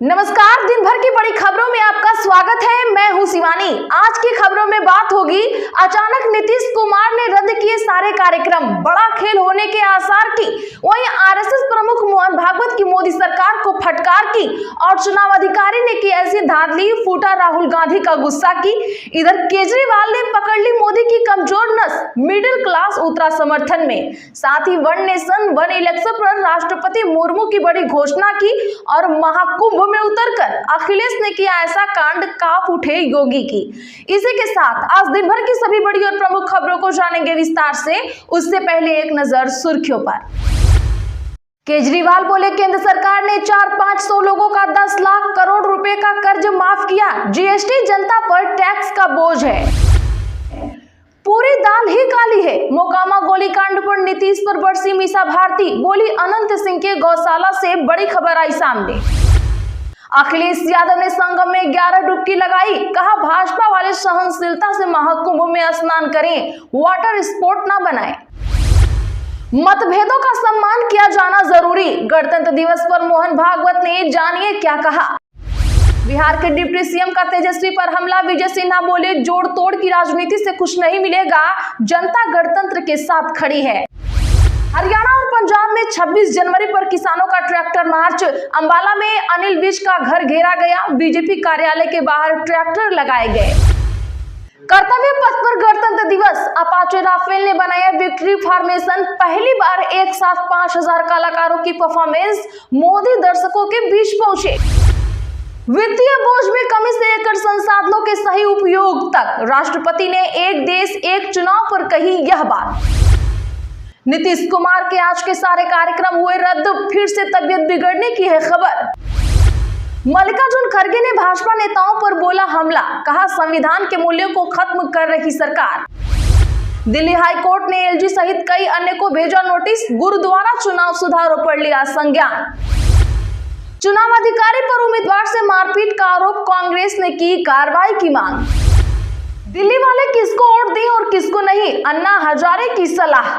नमस्कार, दिन भर की बड़ी खबरों में आपका स्वागत है। मैं हूं शिवानी। आज की खबरों में बात होगी, अचानक नीतीश कुमार ने रद्द किए सारे कार्यक्रम, बड़ा खेल होने के आसार की। वहीं आरएसएस प्रमुख मोहन भागवत की मोदी सरकार को फटकार की और चुनाव अधिकारी ने की ऐसी धांधली, फूटा राहुल गांधी का गुस्सा की। इधर केजरीवाल ने पकड़ ली मोदी की कमजोर नस, मिडिल क्लास उतरा समर्थन में। साथ ही वन नेशन वन इलेक्शन पर राष्ट्रपति मुर्मू की बड़ी घोषणा की और महाकुंभ में उतरकर अखिलेश ने किया ऐसा कांड, कांप उठे योगी की। इसी के साथ आज दिन भर की सभी बड़ी और प्रमुख खबरों को जानेंगे विस्तार से। उससे पहले एक नजर सुर्खियों पर। केजरीवाल बोले, केंद्र सरकार ने 400-500 लोगों का 10 लाख करोड़ रुपए का कर्ज माफ किया। जीएसटी जनता पर टैक्स का बोझ है, पूरी दाल ही काली है। मोकामा गोलीकांड पर नीतीश पर बरसी मीसा भारती, बोली अनंत सिंह के गौशाला से बड़ी खबर आई सामने। अखिलेश यादव ने संगम में 11 डुबकी लगाई, कहा भाजपा वाले सहनशीलता से महाकुंभ में स्नान करें, वाटर स्पोर्ट ना बनाएं। मतभेदों का सम्मान किया जाना जरूरी, गणतंत्र दिवस पर मोहन भागवत ने जानिए क्या कहा। बिहार के डिप्टी सीएम का तेजस्वी पर हमला, विजय सिन्हा बोले जोड़ तोड़ की राजनीति से कुछ नहीं मिलेगा, जनता गणतंत्र के साथ खड़ी है। हरियाणा और पंजाब में 26 जनवरी पर किसानों का ट्रैक्टर मार्च, अंबाला में अनिल विज का घर घेरा गया, बीजेपी कार्यालय के बाहर ट्रैक्टर लगाए गए। कर्तव्य पथ पर गणतंत्र दिवस, अपाचे राफेल ने बनाया विक्ट्री फॉर्मेशन, पहली बार एक साथ 5000 कलाकारों की परफॉर्मेंस, मोदी दर्शकों के बीच पहुंचे। वित्तीय बोझ में कमी से लेकर संसाधनों के सही उपयोग तक, राष्ट्रपति ने एक देश एक चुनाव पर कही यह बात। नीतीश कुमार के आज के सारे कार्यक्रम हुए रद्द, फिर से तबीयत बिगड़ने की है खबर। मल्लिकार्जुन खड़गे ने भाजपा नेताओं पर बोला हमला, कहा संविधान के मूल्यों को खत्म कर रही सरकार। दिल्ली हाई कोर्ट ने एलजी सहित कई अन्य को भेजा नोटिस, गुरुद्वारा चुनाव सुधारों पर लिया संज्ञान। चुनाव अधिकारी पर उम्मीदवार से मारपीट का आरोप, कांग्रेस ने की कार्रवाई की मांग। दिल्ली वाले किसको वोट दें और किसको नहीं, अन्ना हजारे की सलाह।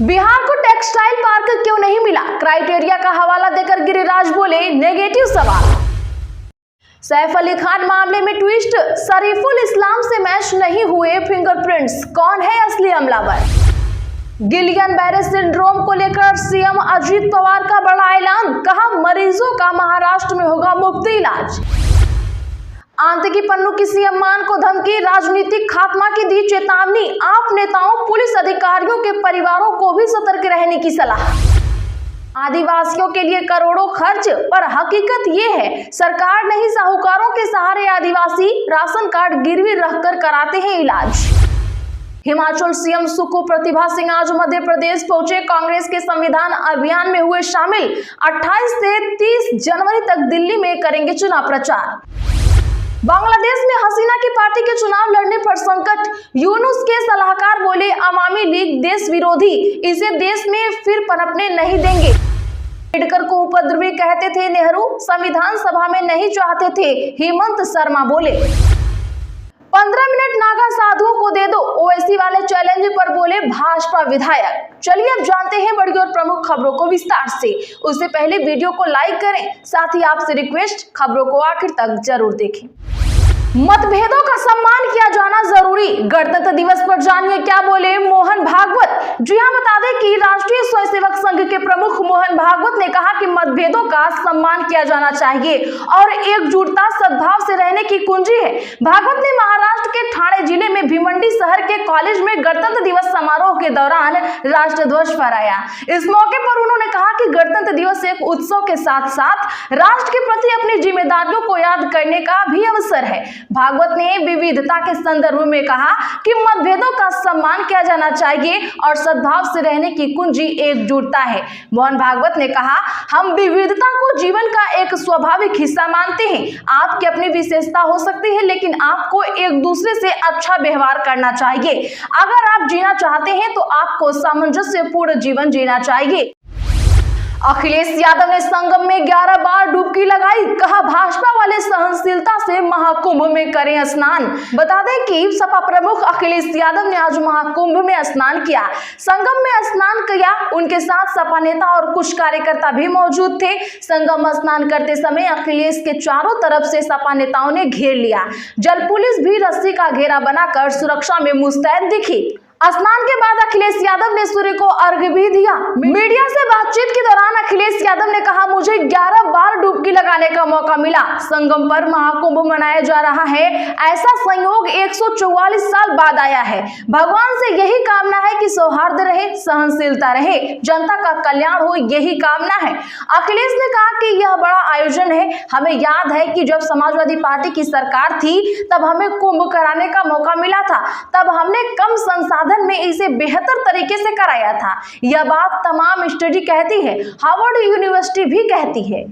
बिहार को टेक्सटाइल पार्क क्यों नहीं मिला, क्राइटेरिया का हवाला देकर गिरिराज बोले नेगेटिव सवाल। सैफ अली खान मामले में ट्विस्ट, शरीफुल इस्लाम से मैच नहीं हुए फिंगरप्रिंट्स, कौन है असली हमलावर। गिलियन बैरे सिंड्रोम को लेकर सीएम अजित पवार का बड़ा ऐलान, कहा मरीजों का महाराष्ट्र में होगा मुफ्त इलाज। आतंकी पन्नू की सीएम मान को धमकी, राजनीतिक खात्मा की दी चेतावनी, आप नेताओं पुलिस अधिकारियों के परिवारों को भी सतर्क रहने की सलाह। आदिवासियों के लिए करोड़ों खर्च, पर हकीकत ये है सरकार नहीं साहूकारों के सहारे आदिवासी राशन कार्ड गिरवी रखकर कराते हैं इलाज। हिमाचल सीएम सुको प्रतिभा सिंह आज मध्य प्रदेश पहुंचे, कांग्रेस के संविधान अभियान में हुए शामिल। 28 से 30 जनवरी तक दिल्ली में करेंगे चुनाव प्रचार। बांग्लादेश में हसीना की पार्टी के चुनाव लड़ने पर संकट, यूनुस के सलाहकार बोले अवामी लीग देश विरोधी, इसे देश में फिर पनपने नहीं देंगे। अम्बेडकर को उपद्रवी कहते थे नेहरू, संविधान सभा में नहीं चाहते थे, हेमंत शर्मा बोले। 15 मिनट नागा साधुओं को दे दो, ओवैसी वाले चैलेंज पर बोले भाजपा विधायक। चलिए अब जानते हैं बड़ी और प्रमुख खबरों को विस्तार से। उससे पहले वीडियो को लाइक करें, साथ ही आपसे रिक्वेस्ट, खबरों को आखिर तक जरूर देखें। मतभेदों का सम्मान किया जाना जरूरी, गणतंत्र दिवस पर जानिए क्या बोले मोहन भागवत। जी हां, बता दें कि राष्ट्रीय स्वयंसेवक संघ के प्रमुख मोहन भागवत ने कहा कि मतभेदों का सम्मान किया जाना चाहिए और एकजुटता सद्भाव से रहने की कुंजी है। भागवत ने महाराष्ट्र के ठाणे जिले में भिवंडी शहर के कॉलेज में गणतंत्र दिवस समारोह के दौरान राष्ट्रध्वज फहराया। इस मौके पर उन्होंने कहा कि गणतंत्र दिवस एक उत्सव के साथ साथ राष्ट्र के प्रति अपनी जिम्मेदारियों को याद करने का भी अवसर है। भागवत ने विविधता के संदर्भ में कहा कि मतभेदों का सम्मान किया जाना चाहिए और सद्भाव से रहने की कुंजी एकजुटता है। मोहन भागवत ने कहा, हम विविधता को जीवन का एक स्वाभाविक हिस्सा मानते हैं। आपकी अपनी विशेषता हो सकती है, लेकिन आपको एक दूसरे से अच्छा व्यवहार करना चाहिए। अगर आप जीना चाहते हैं तो आपको सामंजस्यपूर्ण जीवन जीना चाहिए। अखिलेश यादव ने संगम में 11 बार डुबकी लगाई, कहा भाजपा वाले सहनशीलता से महाकुंभ में करें स्नान। बता दें कि सपा प्रमुख अखिलेश यादव ने आज महाकुंभ में स्नान किया। संगम में स्नान किया, उनके साथ सपा नेता और कुछ कार्यकर्ता भी मौजूद थे। संगम में स्नान करते समय अखिलेश के चारों तरफ से सपा नेताओं ने घेर लिया। जल पुलिस भी रस्सी का घेरा बनाकर सुरक्षा में मुस्तैद दिखी। स्नान के बाद अखिलेश यादव ने सूर्य को अर्घ्य भी दिया। मीडिया से बातचीत के दौरान अखिलेश यादव ने कहा, मुझे 11 बार डुबकी लगाने का मौका मिला। संगम पर महाकुंभ मनाया जा रहा है, ऐसा संयोग 144 साल बाद आया है। भगवान से यही कामना है कि सौहार्द रहे, सहनशीलता रहे, जनता का कल्याण हो, यही कामना है। अखिलेश ने कहा कि यह बड़ा आयोजन है। हमें याद है कि जब समाजवादी पार्टी की सरकार थी तब हमें कुंभ कराने का मौका मिला था, तब हमने कम संसाधन में इसे बेहतर तरीके से कराया था। यह बात तमाम स्टडी कहती है, हार्वर्ड यूनिवर्सिटी भी कहती है।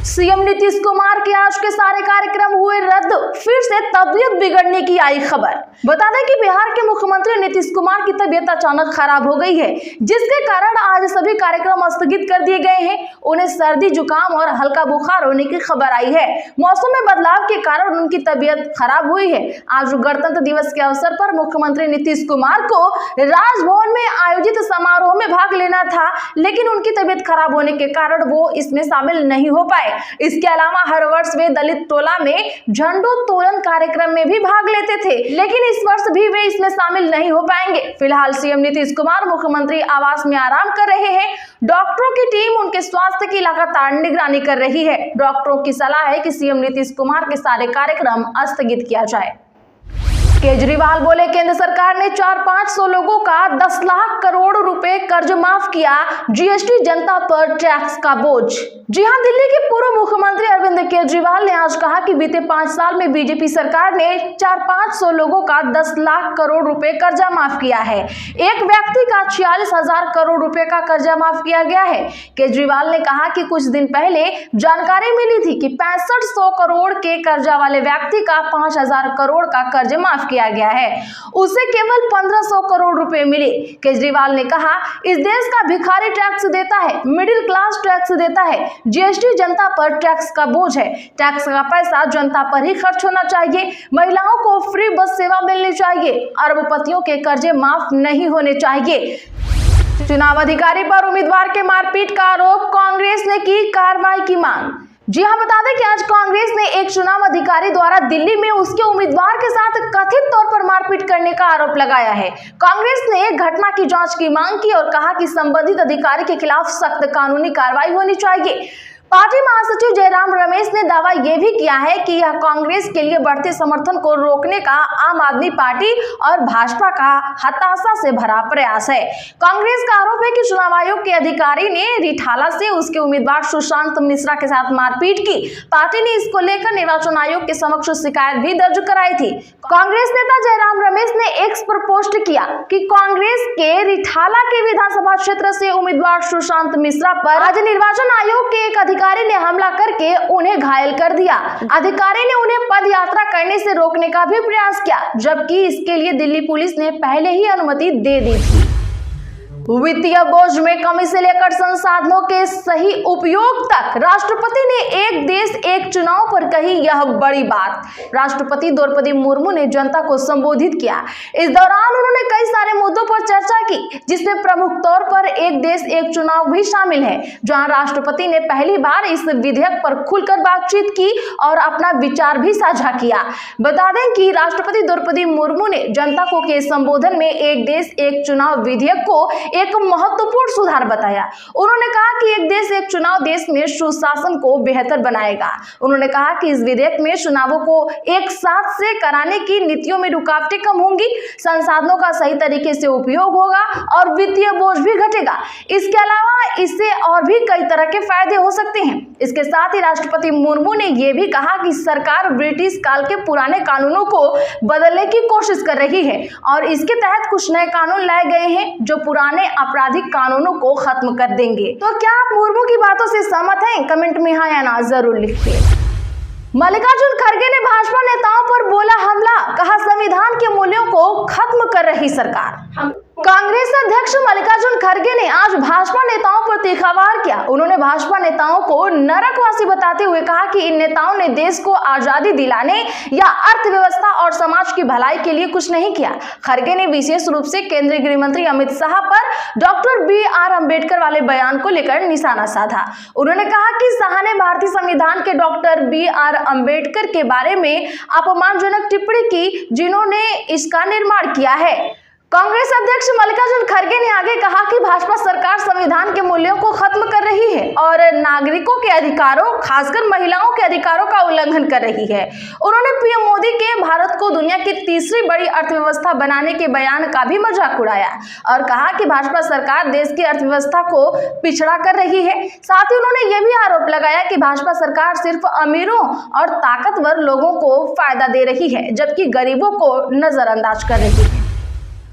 सीएम नीतीश कुमार के आज के सारे कार्यक्रम हुए रद्द, फिर से तबीयत बिगड़ने की आई खबर। बता दें कि बिहार के मुख्यमंत्री नीतीश कुमार की तबीयत अचानक खराब हो गई है, जिसके कारण आज सभी कार्यक्रम स्थगित कर दिए गए हैं। उन्हें सर्दी, जुकाम और हल्का बुखार होने की खबर आई है। मौसम में बदलाव के कारण उनकी तबीयत खराब हुई है। आज गणतंत्र दिवस के अवसर पर मुख्यमंत्री नीतीश कुमार को राजभवन में आयोजित समारोह में भाग लेना था, लेकिन उनकी तबीयत खराब होने के कारण वो इसमें शामिल नहीं हो पाए। इसके अलावा हर वर्ष वे दलित टोला में झंडोत्तोलन कार्यक्रम में भी भाग लेते थे, लेकिन इस वर्ष भी वे इसमें शामिल नहीं हो पाएंगे। फिलहाल सीएम नीतीश कुमार मुख्यमंत्री आवास में आराम कर रहे हैं। डॉक्टरों की टीम उनके स्वास्थ्य की लगातार निगरानी कर रही है। डॉक्टरों की सलाह है कि सीएम नीतीश कुमार के सारे कार्यक्रम स्थगित किया जाए। केजरीवाल बोले, केंद्र सरकार ने 400-500 लोगों का 10 लाख करोड़ रुपए कर्ज माफ किया, जीएसटी जनता पर टैक्स का बोझ। जी हां, दिल्ली के पूर्व मुख्यमंत्री अरविंद केजरीवाल ने आज कहा कि बीते 5 साल में बीजेपी सरकार ने 400-500 लोगों का 10 लाख करोड़ रुपए कर्जा माफ किया है। एक व्यक्ति का 46,000 करोड़ रुपए का कर्जा माफ किया गया है। केजरीवाल ने कहा कि कुछ दिन पहले जानकारी मिली थी कि 6500 करोड़ के कर्जा वाले व्यक्ति का 5,000 करोड़ का कर्ज माफ किया गया है, उसे केवल 1500 करोड़ रुपए मिले। केजरीवाल ने कहा, इस देश का भिखारी टैक्स देता है, मिडिल क्लास टैक्स देता है, जीएसटी जनता पर टैक्स का बोझ है। टैक्स का पैसा जनता पर ही खर्च होना चाहिए। महिलाओं को फ्री बस सेवा मिलनी चाहिए। अरबपतियों के कर्जे माफ नहीं होने चाहिए। चुनाव अधिकारी पर उम्मीदवार के मारपीट का आरोप, कांग्रेस ने की कार्रवाई की मांग। जी हां, बता दें कि आज कांग्रेस ने एक चुनाव अधिकारी द्वारा दिल्ली में उसके उम्मीदवार के साथ कथित तौर पर मारपीट करने का आरोप लगाया है। कांग्रेस ने घटना की जांच की मांग की और कहा कि संबंधित अधिकारी के खिलाफ सख्त कानूनी कार्रवाई होनी चाहिए। पार्टी महासचिव जयराम रमेश ने दावा यह भी किया है कि यह कांग्रेस के लिए बढ़ते समर्थन को रोकने का आम आदमी पार्टी और भाजपा का हताशा से भरा प्रयास है। कांग्रेस का आरोप है कि चुनाव आयोग के अधिकारी ने रिठाला से उसके उम्मीदवार सुशांत मिश्रा के साथ मारपीट की। पार्टी ने इसको लेकर निर्वाचन आयोग के समक्ष शिकायत भी दर्ज कराई थी। कांग्रेस नेता जयराम रमेश ने एक्स पर पोस्ट किया कि कांग्रेस के रिठाला के विधानसभा क्षेत्र से उम्मीदवार सुशांत मिश्रा पर आज निर्वाचन आयोग के एक अधिकारी ने हमला करके उन्हें घायल कर दिया। अधिकारी ने उन्हें पद यात्रा करने से रोकने का भी प्रयास किया, जबकि इसके लिए दिल्ली पुलिस ने पहले ही अनुमति दे दी थी। वित्तीय बोझ में कमी से लेकर संसाधनों के सही उपयोग तक राष्ट्रपति ने एक देश एक चुनाव पर कही यह बड़ी बात। राष्ट्रपति द्रौपदी मुर्मू ने जनता को संबोधित किया। इस दौरान उन्होंने कई सारे मुद्दों पर चर्चा की, जिसमें प्रमुख तौर पर एक देश एक चुनाव भी शामिल है, जहां राष्ट्रपति ने पहली बार इस विधेयक पर खुलकर बातचीत की और अपना विचार भी साझा किया। बता दें कि राष्ट्रपति द्रौपदी मुर्मू ने जनता को के संबोधन में एक देश एक चुनाव विधेयक को एक महत्वपूर्ण सुधार बताया। उन्होंने कहा कि एक देश एक चुनाव देश में सुशासन को बेहतर बनाएगा। उन्होंने कहा कि इस विधेयक में चुनावों को एक साथ से कराने की नीतियों में रुकावटें कम होंगी, संसाधनों का सही तरीके से उपयोग होगा और वित्तीय बोझ भी घटेगा। इसके अलावा इससे और भी कई तरह के फायदे हो सकते हैं। इसके साथ ही राष्ट्रपति मुर्मू ने यह भी कहा कि सरकार ब्रिटिश काल के पुराने कानूनों को बदलने की कोशिश कर रही है और इसके तहत कुछ नए कानून लाए गए हैं जो पुराने आपराधिक कानूनों को खत्म कर देंगे। तो क्या आप मुर्मू की बातों से सहमत हैं? कमेंट में हाँ या ना जरूर लिखिए। मल्लिकार्जुन खड़गे ने भाजपा नेताओं पर बोला हमला, कहा संविधान के मूल्यों को खत्म कर रही सरकार। कांग्रेस अध्यक्ष मल्लिकार्जुन खड़गे ने आज भाजपा नेताओं पर तीखा वार किया। उन्होंने भाजपा नेताओं को नरकवासी बताते हुए कहा कि इन नेताओं ने देश को आजादी दिलाने या अर्थव्यवस्था और समाज की भलाई के लिए कुछ नहीं किया। खड़गे ने विशेष रूप से केंद्रीय गृह मंत्री अमित शाह पर डॉक्टर बी.आर. अम्बेडकर वाले बयान को लेकर निशाना साधा। उन्होंने कहा कि शाह ने भारतीय संविधान के डॉक्टर बी.आर. अम्बेडकर के बारे में अपमानजनक टिप्पणी की, जिन्होंने इसका निर्माण किया है। कांग्रेस अध्यक्ष मल्लिकार्जुन खड़गे ने आगे कहा कि भाजपा सरकार संविधान के मूल्यों को खत्म कर रही है और नागरिकों के अधिकारों, खासकर महिलाओं के अधिकारों का उल्लंघन कर रही है। उन्होंने पीएम मोदी के भारत को दुनिया की तीसरी बड़ी अर्थव्यवस्था बनाने के बयान का भी मजाक उड़ाया और कहा कि भाजपा सरकार देश की अर्थव्यवस्था को पिछड़ा कर रही है। साथ ही उन्होंने यह भी आरोप लगाया कि भाजपा सरकार सिर्फ अमीरों और ताकतवर लोगों को फायदा दे रही है, जबकि गरीबों को नजरअंदाज कर रही है।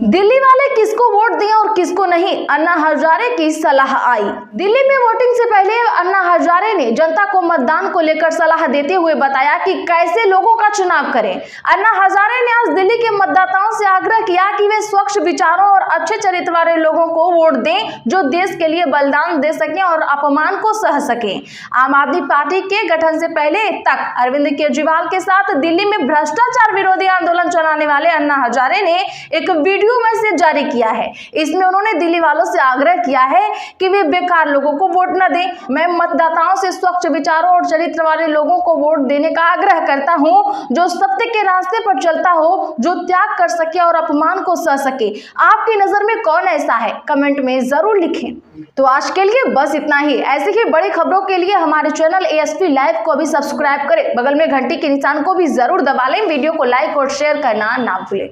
दिल्ली वाले किसको वोट दें और किसको नहीं, अन्ना हजारे की सलाह आई। दिल्ली में वोटिंग से पहले अन्ना हजारे ने जनता को मतदान को लेकर सलाह देते हुए बताया कि कैसे लोगों का चुनाव करें। अन्ना हजारे ने आज दिल्ली के मतदाताओं से आग्रह किया कि वे स्वच्छ विचारों और अच्छे चरित्र वाले लोगों को वोट दें, जो देश के लिए बलिदान दे सकें और अपमान को सह सकें। आम आदमी पार्टी के गठन से पहले तक अरविंद केजरीवाल के साथ दिल्ली में भ्रष्टाचार विरोधी आंदोलन चलाने वाले अन्ना हजारे ने एक वीडियो मैसेज जारी किया है। इसमें उन्होंने दिल्ली वालों से आग्रह किया है कि वे बेकार लोगों को वोट न दें। मैं मतदाताओं से स्वच्छ विचारों और चरित्र वाले लोगों को वोट देने का आग्रह करता हूं, जो सत्य के रास्ते पर चलता हो, जो त्याग कर सके और अपमान को सह सके। आपकी नजर में कौन ऐसा है? कमेंट में जरूर लिखें। तो आज के लिए बस इतना ही। ऐसे ही बड़ी खबरों के लिए हमारे चैनल ASP लाइव को भी सब्सक्राइब करें, बगल में घंटी के निशान को भी जरूर दबा लें। वीडियो को लाइक और शेयर करना ना भूलें।